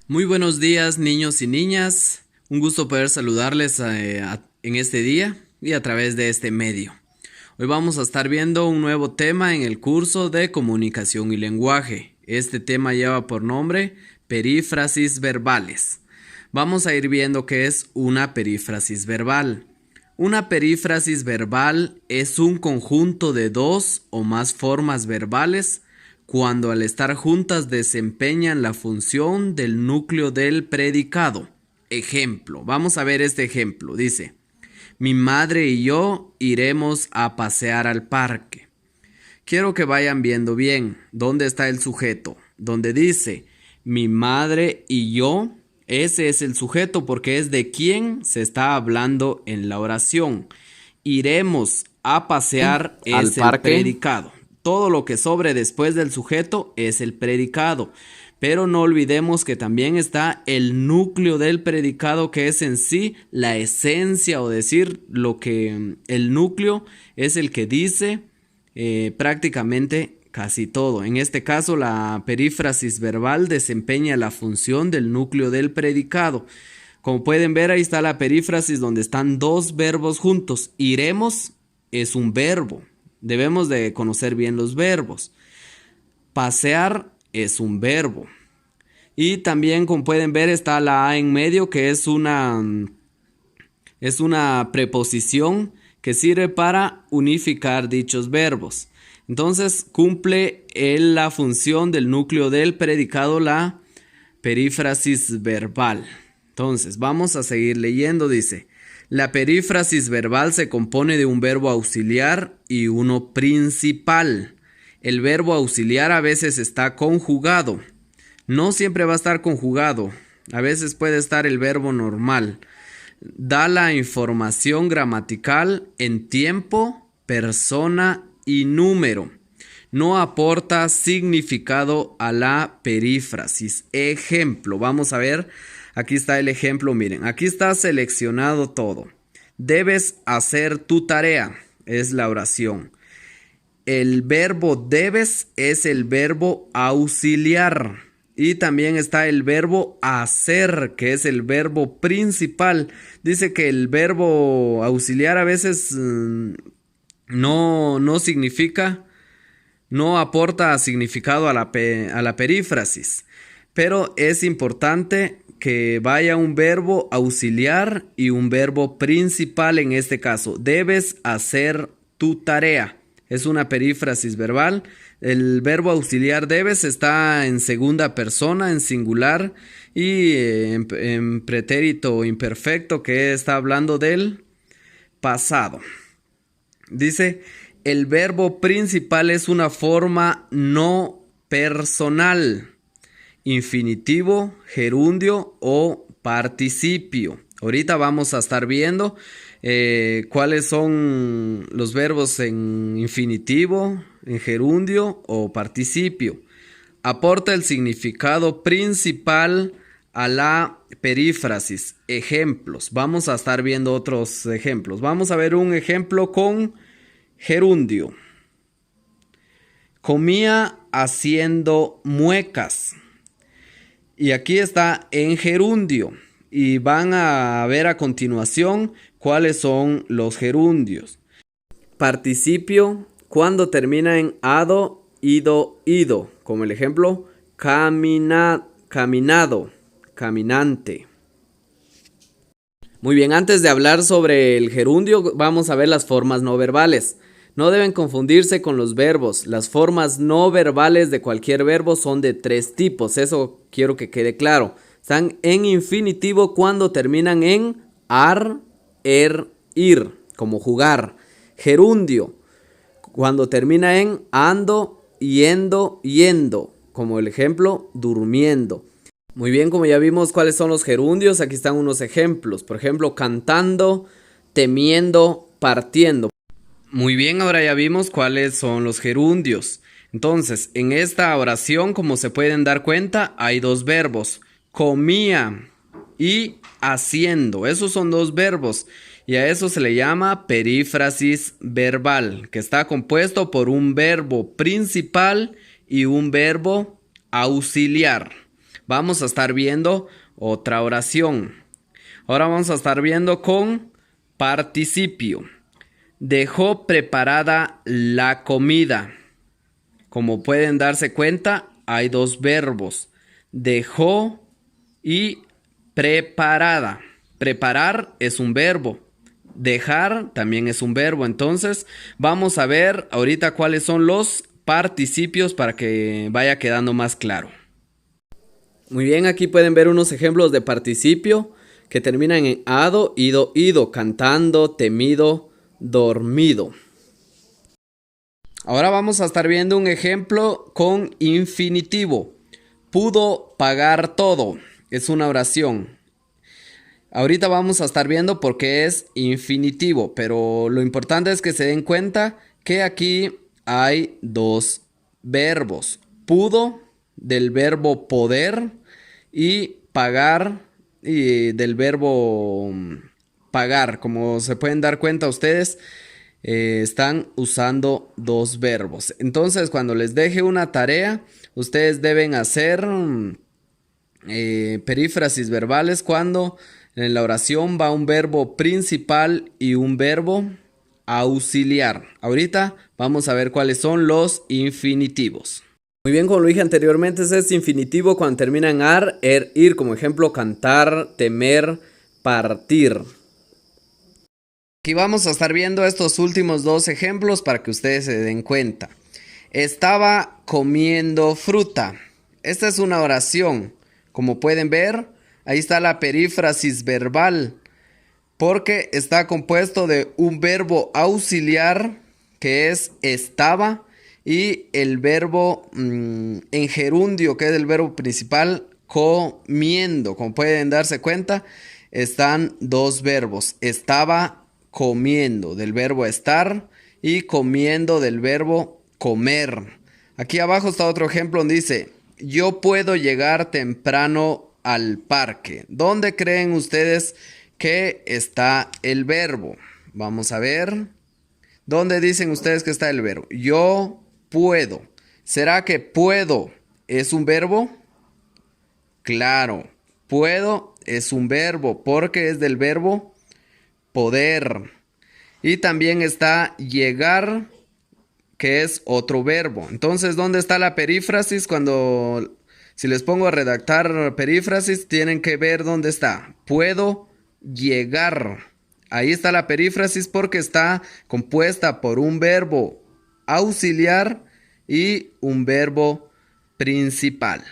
Muy buenos días, niños y niñas. Un gusto poder saludarles en este día y a través de este medio. Hoy vamos a estar viendo un nuevo tema en el curso de comunicación y lenguaje. Este tema lleva por nombre perífrasis verbales. Vamos a ir viendo qué es una perífrasis verbal. Una perífrasis verbal es un conjunto de dos o más formas verbales cuando al estar juntas desempeñan la función del núcleo del predicado. Ejemplo, vamos a ver este ejemplo. Dice, mi madre y yo iremos a pasear al parque. Quiero que vayan viendo bien dónde está el sujeto. Donde dice, mi madre y yo, ese es el sujeto porque es de quien se está hablando en la oración. Iremos a pasear Al es el parque. predicado. Todo lo que sobre después del sujeto es el predicado. Pero no olvidemos que también está el núcleo del predicado, que es en sí la esencia, o decir lo que el núcleo es el que dice prácticamente casi todo. En este caso, la perífrasis verbal desempeña la función del núcleo del predicado. Como pueden ver, ahí está la perífrasis donde están dos verbos juntos. Iremos es un verbo. Debemos de conocer bien los verbos. Pasear es un verbo. Y también, como pueden ver, está la A en medio, que es una preposición que sirve para unificar dichos verbos. Entonces, cumple la función del núcleo del predicado, la perífrasis verbal. Entonces, vamos a seguir leyendo. Dice, la perífrasis verbal se compone de un verbo auxiliar y uno principal. El verbo auxiliar a veces está conjugado. No siempre va a estar conjugado. A veces puede estar el verbo normal. Da la información gramatical en tiempo, persona y número. No aporta significado a la perífrasis. Ejemplo, vamos a ver. Aquí está el ejemplo, miren. Aquí está seleccionado todo. Debes hacer tu tarea. Es la oración. El verbo debes es el verbo auxiliar. Y también está el verbo hacer, que es el verbo principal. Dice que el verbo auxiliar a veces no significa, no aporta significado a la perífrasis. Pero es importante que vaya un verbo auxiliar y un verbo principal en este caso. Debes hacer tu tarea. Es una perífrasis verbal. El verbo auxiliar debes está en segunda persona, en singular, y en pretérito imperfecto, que está hablando del pasado. Dice, el verbo principal es una forma no personal, infinitivo, gerundio o participio. Ahorita vamos a estar viendo cuáles son los verbos en infinitivo, en gerundio o participio. Aporta el significado principal a la perífrasis. Ejemplos. Vamos a estar viendo otros ejemplos. Vamos a ver un ejemplo con gerundio. Comía haciendo muecas. Y aquí está en gerundio. Y van a ver a continuación cuáles son los gerundios. Participio cuando termina en ado, ido, ido. Como el ejemplo, caminado, caminante. Muy bien, antes de hablar sobre el gerundio, vamos a ver las formas no verbales. No deben confundirse con los verbos. Las formas no verbales de cualquier verbo son de tres tipos. Eso quiero que quede claro. Están en infinitivo cuando terminan en ar, ir, como jugar. Gerundio, cuando termina en ando, yendo, yendo, como el ejemplo, durmiendo. Muy bien, como ya vimos cuáles son los gerundios, aquí están unos ejemplos. Por ejemplo, cantando, temiendo, partiendo. Muy bien, ahora ya vimos cuáles son los gerundios. Entonces, en esta oración, como se pueden dar cuenta, hay dos verbos. Comía y haciendo. Esos son dos verbos. Y a eso se le llama perífrasis verbal, que está compuesto por un verbo principal y un verbo auxiliar. Vamos a estar viendo otra oración. Ahora vamos a estar viendo con participio. Dejó preparada la comida. Como pueden darse cuenta, hay dos verbos. Dejó y preparada. Preparar es un verbo. Dejar también es un verbo. Entonces, vamos a ver ahorita cuáles son los participios para que vaya quedando más claro. Muy bien, aquí pueden ver unos ejemplos de participio que terminan en ado, ido, ido, cantando, temido, dormido. Ahora vamos a estar viendo un ejemplo con infinitivo. Pudo pagar todo. Es una oración. Ahorita vamos a estar viendo por qué es infinitivo, pero lo importante es que se den cuenta que aquí hay dos verbos. Pudo, del verbo poder, y pagar, y del verbo pagar. Como se pueden dar cuenta ustedes, están usando dos verbos. Entonces, cuando les deje una tarea, ustedes deben hacer perífrasis verbales cuando en la oración va un verbo principal y un verbo auxiliar. Ahorita vamos a ver cuáles son los infinitivos. Muy bien, como lo dije anteriormente, ese es infinitivo cuando termina en ar, er, ir. Como ejemplo, cantar, temer, partir. Aquí vamos a estar viendo estos últimos dos ejemplos para que ustedes se den cuenta. Estaba comiendo fruta. Esta es una oración. Como pueden ver, ahí está la perífrasis verbal, porque está compuesto de un verbo auxiliar que es estaba y el verbo en gerundio, que es el verbo principal, comiendo. Como pueden darse cuenta, están dos verbos. Estaba comiendo del verbo estar y comiendo del verbo comer. Aquí abajo está otro ejemplo donde dice: yo puedo llegar temprano al parque. ¿Dónde creen ustedes que está el verbo? Vamos a ver. ¿Dónde dicen ustedes que está el verbo? Yo puedo. ¿Será que puedo es un verbo? Claro, puedo es un verbo porque es del verbo poder. Y también está llegar, que es otro verbo. Entonces, ¿dónde está la perífrasis? Si les pongo a redactar perífrasis, tienen que ver dónde está. Puedo llegar. Ahí está la perífrasis porque está compuesta por un verbo auxiliar y un verbo principal.